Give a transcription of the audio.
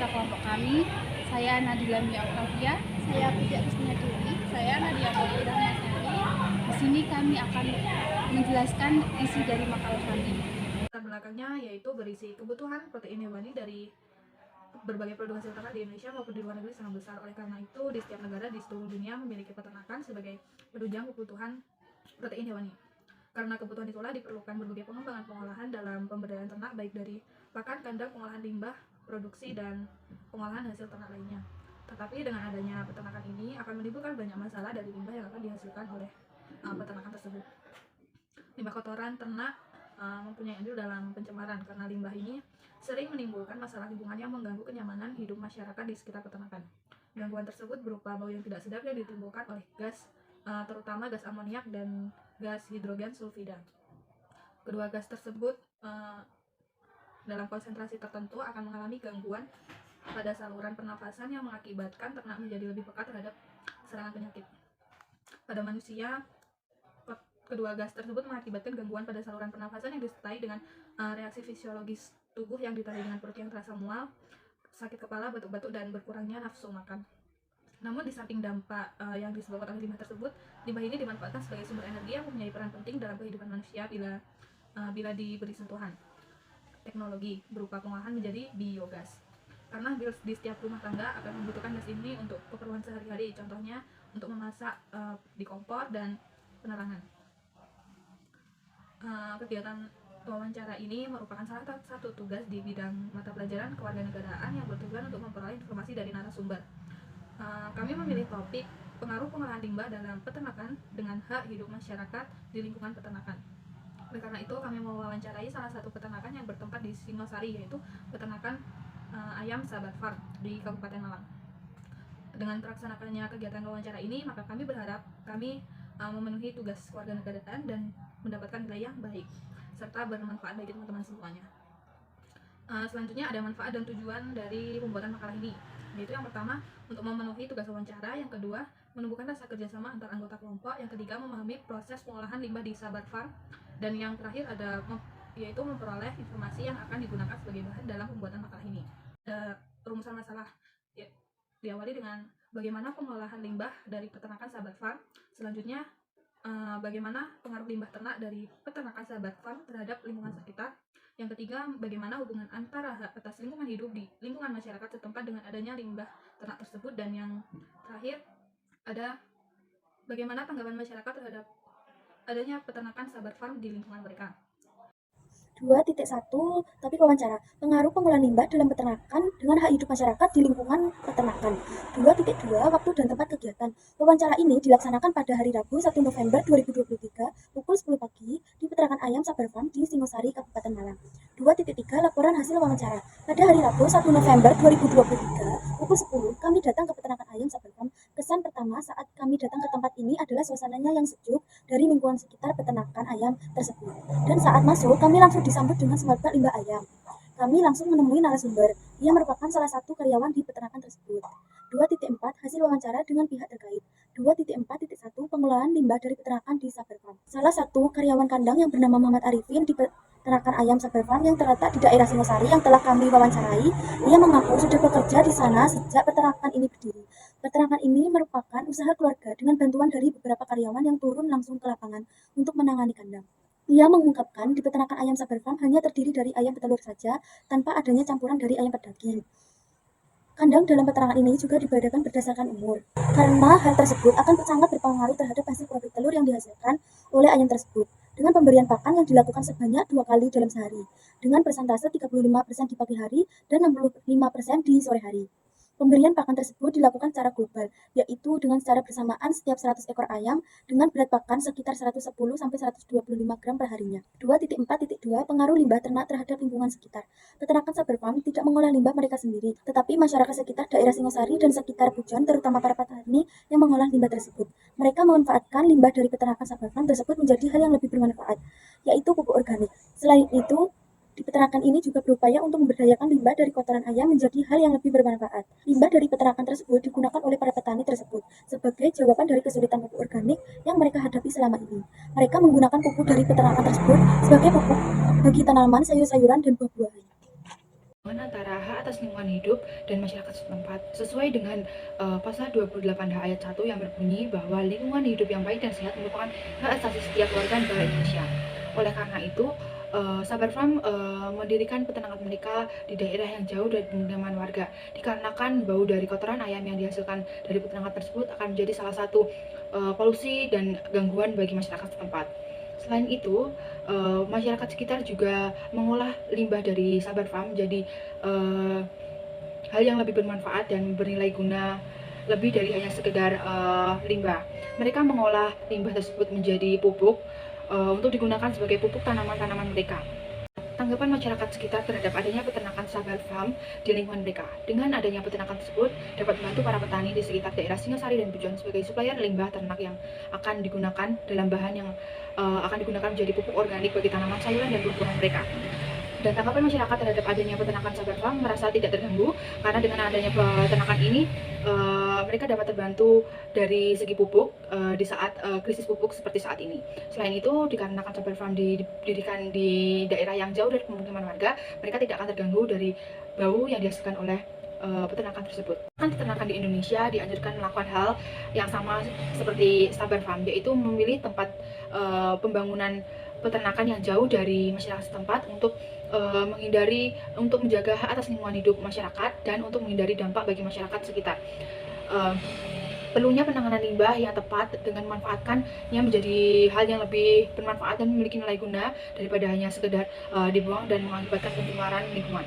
kelompok kami. Saya Nadila Mia Octavia. Saya Puja Kusnia Dewi. Saya Nadia Fathia Masari. Di sini kami akan menjelaskan isi dari makalah kami. Latar belakangnya yaitu berisi kebutuhan protein hewani dari berbagai produk hasil ternak di Indonesia maupun di luar negeri sangat besar. Oleh karena itu, di setiap negara di seluruh dunia memiliki peternakan sebagai penunjang kebutuhan protein hewani. Karena kebutuhan itulah diperlukan berbagai pengembangan pengolahan dalam pemberdayaan ternak, baik dari pakan, kandang, pengolahan limbah, produksi, dan pengolahan hasil ternak lainnya. Tetapi dengan adanya peternakan ini akan menimbulkan banyak masalah dari limbah yang akan dihasilkan oleh peternakan tersebut. Limbah kotoran ternak mempunyai andil dalam pencemaran karena limbah ini sering menimbulkan masalah lingkungan yang mengganggu kenyamanan hidup masyarakat di sekitar peternakan. Gangguan tersebut berupa bau yang tidak sedap yang ditimbulkan oleh gas, terutama gas amoniak dan gas hidrogen sulfida. Kedua gas tersebut dalam konsentrasi tertentu akan mengalami gangguan pada saluran pernafasan yang mengakibatkan ternak menjadi lebih peka terhadap serangan penyakit. Pada manusia, kedua gas tersebut mengakibatkan gangguan pada saluran pernafasan yang disertai dengan reaksi fisiologis tubuh yang ditandai dengan perut yang terasa mual, sakit kepala, batuk-batuk, dan berkurangnya nafsu makan. Namun di samping dampak yang disebabkan oleh limbah tersebut, limbah ini dimanfaatkan sebagai sumber energi yang mempunyai peran penting dalam kehidupan manusia bila diberi sentuhan teknologi berupa pengolahan menjadi biogas. Karena di setiap rumah tangga akan membutuhkan gas ini untuk keperluan sehari-hari, contohnya untuk memasak di kompor dan penerangan. Kegiatan wawancara ini merupakan salah satu tugas di bidang mata pelajaran kewarganegaraan yang bertujuan untuk memperoleh informasi dari narasumber. Kami memilih topik pengaruh pengolahan limbah dalam peternakan dengan hak hidup masyarakat di lingkungan peternakan. Oleh karena itu, kami mewawancarai salah satu peternakan yang bertempat di Singosari, yaitu peternakan ayam Sahabat Farm di Kabupaten Malang. Dengan terlaksanakannya kegiatan wawancara ini, maka kami berharap kami memenuhi tugas kewarganegaraan dan mendapatkan nilai yang baik serta bermanfaat bagi teman-teman semuanya. Selanjutnya ada manfaat dan tujuan dari pembuatan makalah ini, yaitu yang pertama untuk memenuhi tugas wawancara, yang kedua menumbuhkan rasa kerjasama antar anggota kelompok, yang ketiga memahami proses pengolahan limbah di Sahabat Farm, dan yang terakhir yaitu memperoleh informasi yang akan digunakan sebagai bahan dalam pembuatan makalah ini. Rumusan masalah diawali dengan bagaimana pengolahan limbah dari peternakan Sahabat Farm. Selanjutnya bagaimana pengaruh limbah ternak dari peternakan Sahabat Farm terhadap lingkungan sekitar. Yang ketiga, bagaimana hubungan antara hak atas lingkungan hidup di lingkungan masyarakat setempat dengan adanya limbah ternak tersebut. Dan yang terakhir ada bagaimana tanggapan masyarakat terhadap adanya peternakan Sahabat Farm di lingkungan mereka. 2.1 Topik wawancara, pengaruh pengolahan limbah dalam peternakan dengan hak hidup masyarakat di lingkungan peternakan. 2.2 Waktu dan tempat kegiatan. Wawancara ini dilaksanakan pada hari Rabu 1 November 2023 pukul 10 pagi di peternakan ayam Sabar Farm di Singosari, Kabupaten Malang. 2.3 Laporan hasil wawancara. Pada hari Rabu 1 November 2023 pukul 10 kami datang ke peternakan ayam Sabar Farm. Kesan pertama saat kami datang ke tempat ini adalah suasananya yang sejuk dari lingkungan sekitar peternakan ayam tersebut. Dan saat masuk, kami langsung disambut dengan semerbak limbah ayam. Kami langsung menemui narasumber. Ia merupakan salah satu karyawan di peternakan tersebut. 2.4 Hasil wawancara dengan pihak terkait. 2.4.1 Pengolahan limbah dari peternakan di Sabar Farm. Salah satu karyawan kandang yang bernama Muhammad Arifin di peternakan ayam Sabar Farm yang terletak di daerah Singosari yang telah kami wawancarai, ia mengaku sudah bekerja di sana sejak peternakan ini berdiri. Peternakan ini merupakan usaha keluarga dengan bantuan dari beberapa karyawan yang turun langsung ke lapangan untuk menangani kandang. Ia mengungkapkan di peternakan ayam Sabar Farm hanya terdiri dari ayam petelur saja tanpa adanya campuran dari ayam pedaging. Kandang dalam peternakan ini juga dibedakan berdasarkan umur, karena hal tersebut akan sangat berpengaruh terhadap hasil produk telur yang dihasilkan oleh ayam tersebut. Dengan pemberian pakan yang dilakukan sebanyak 2 kali dalam sehari, dengan persentase 35% di pagi hari dan 65% di sore hari. Pemberian pakan tersebut dilakukan secara global, yaitu dengan secara bersamaan setiap 100 ekor ayam dengan berat pakan sekitar 110-125 gram per harinya. 2.4.2 Pengaruh limbah ternak terhadap lingkungan sekitar. Peternakan Sabar Farm tidak mengolah limbah mereka sendiri, tetapi masyarakat sekitar daerah Singosari dan sekitar Pujon, terutama para petani yang mengolah limbah tersebut. Mereka memanfaatkan limbah dari peternakan Sabar Farm tersebut menjadi hal yang lebih bermanfaat, yaitu pupuk organik. Selain itu, di peternakan ini juga berupaya untuk memberdayakan limbah dari kotoran ayam menjadi hal yang lebih bermanfaat. Limbah dari peternakan tersebut digunakan oleh para petani tersebut sebagai jawaban dari kesulitan pupuk organik yang mereka hadapi selama ini. Mereka menggunakan pupuk dari peternakan tersebut sebagai pupuk bagi tanaman, sayur-sayuran, dan buah-buahan. antara hak atas lingkungan hidup dan masyarakat setempat sesuai dengan pasal 28H ayat 1 yang berbunyi bahwa lingkungan hidup yang baik dan sehat merupakan hak asasi setiap warga negara Indonesia. Oleh karena itu, Sabar Farm mendirikan peternakan mereka di daerah yang jauh dari pemukiman warga, dikarenakan bau dari kotoran ayam yang dihasilkan dari peternakan tersebut akan menjadi salah satu polusi dan gangguan bagi masyarakat setempat. Selain itu, masyarakat sekitar juga mengolah limbah dari Sabar Farm menjadi hal yang lebih bermanfaat dan bernilai guna lebih dari hanya sekedar limbah. Mereka mengolah limbah tersebut menjadi pupuk untuk digunakan sebagai pupuk tanaman-tanaman mereka. Tanggapan masyarakat sekitar terhadap adanya peternakan Sabar Farm di lingkungan mereka. Dengan adanya peternakan tersebut dapat membantu para petani di sekitar daerah Singasari dan Pujon sebagai supplier limbah ternak yang akan digunakan dalam bahan yang akan digunakan menjadi pupuk organik bagi tanaman sayuran dan buah-buahan mereka. Dan tanggapan masyarakat terhadap adanya peternakan Sabar Farm merasa tidak terganggu karena dengan adanya peternakan ini mereka dapat terbantu dari segi pupuk di saat krisis pupuk seperti saat ini. Selain itu, dikarenakan Sabar Farm didirikan di daerah yang jauh dari pemukiman warga, mereka tidak akan terganggu dari bau yang dihasilkan oleh peternakan tersebut. Peternakan di Indonesia dianjurkan melakukan hal yang sama seperti Sabar Farm, yaitu memilih tempat pembangunan peternakan yang jauh dari masyarakat setempat untuk menjaga hak atas lingkungan hidup masyarakat dan untuk menghindari dampak bagi masyarakat sekitar. Perlunya penanganan limbah yang tepat dengan memanfaatkan yang menjadi hal yang lebih bermanfaat dan memiliki nilai guna daripada hanya sekedar dibuang dan mengakibatkan pencemaran lingkungan.